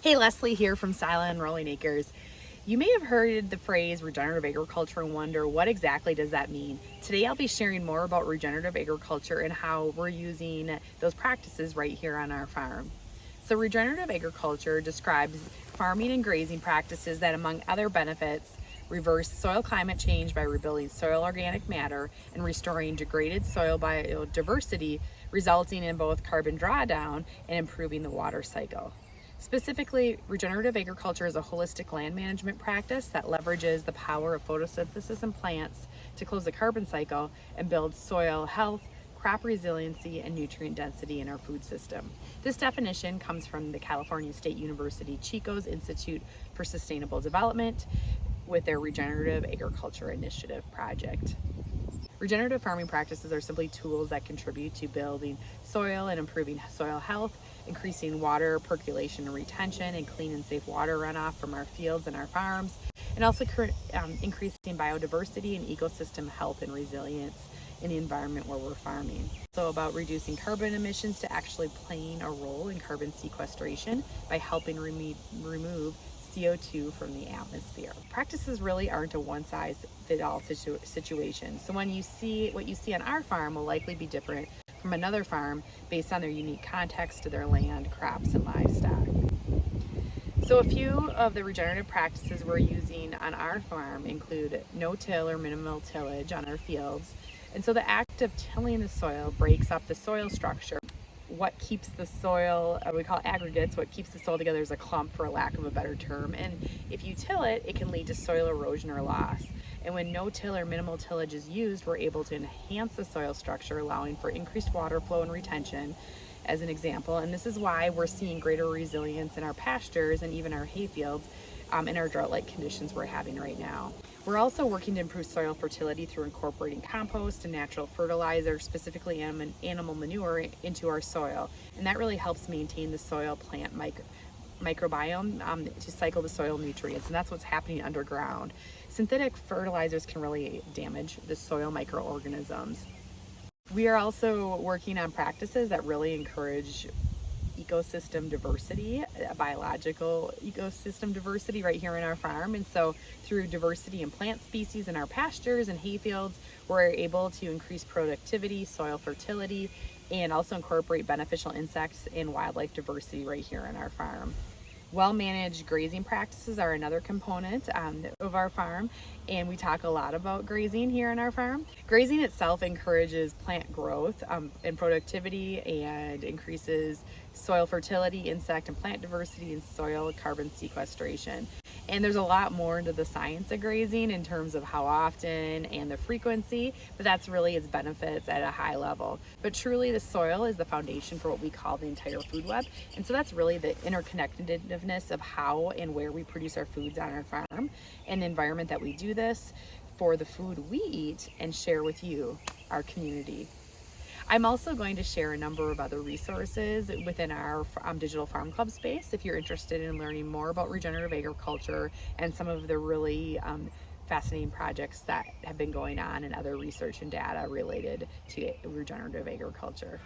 Hey, Leslie here from Silent and Rolling Acres. You may have heard the phrase regenerative agriculture and wonder what exactly does that mean. Today I'll be sharing more about regenerative agriculture and how we're using those practices right here on our farm. So regenerative agriculture describes farming and grazing practices that, among other benefits, reverse soil climate change by rebuilding soil organic matter and restoring degraded soil biodiversity, resulting in both carbon drawdown and improving the water cycle. Specifically, regenerative agriculture is a holistic land management practice that leverages the power of photosynthesis in plants to close the carbon cycle and build soil health, crop resiliency, and nutrient density in our food system. This definition comes from the California State University Chico's Institute for Sustainable Development with their Regenerative Agriculture Initiative project. Regenerative farming practices are simply tools that contribute to building soil and improving soil health, increasing water percolation and retention, and clean and safe water runoff from our fields and our farms, and also increasing biodiversity and ecosystem health and resilience in the environment where we're farming. So about reducing carbon emissions to actually playing a role in carbon sequestration by helping remove CO2 from the atmosphere. Practices really aren't a one-size-fits-all situation. So when you see what you see on our farm will likely be different from another farm based on their unique context to their land, crops, and livestock. So a few of the regenerative practices we're using on our farm include no-till or minimal tillage on our fields. And so the act of tilling the soil breaks up the soil structure. What keeps the soil, we call aggregates, what keeps the soil together is a clump, for a lack of a better term. And if you till it, it can lead to soil erosion or loss. And when no-till or minimal tillage is used, we're able to enhance the soil structure, allowing for increased water flow and retention, as an example. And this is why we're seeing greater resilience in our pastures and even our hayfields in our drought-like conditions we're having right now. We're also working to improve soil fertility through incorporating compost and natural fertilizer, specifically animal manure, into our soil. And that really helps maintain the soil plant microbiome to cycle the soil nutrients. And that's what's happening underground. Synthetic fertilizers can really damage the soil microorganisms. We are also working on practices that really encourage ecosystem diversity, biological ecosystem diversity right here in our farm. And so through diversity in plant species in our pastures and hayfields, we're able to increase productivity, soil fertility, and also incorporate beneficial insects and wildlife diversity right here in our farm. Well-managed grazing practices are another component of our farm, and we talk a lot about grazing here on our farm. Grazing itself encourages plant growth and productivity and increases soil fertility, insect and plant diversity, and soil carbon sequestration. And there's a lot more into the science of grazing in terms of how often and the frequency, but that's really its benefits at a high level. But truly the soil is the foundation for what we call the entire food web. And so that's really the interconnectedness of how and where we produce our foods on our farm and the environment that we do this for the food we eat and share with you, our community. I'm also going to share a number of other resources within our digital farm club space if you're interested in learning more about regenerative agriculture and some of the really fascinating projects that have been going on and other research and data related to regenerative agriculture.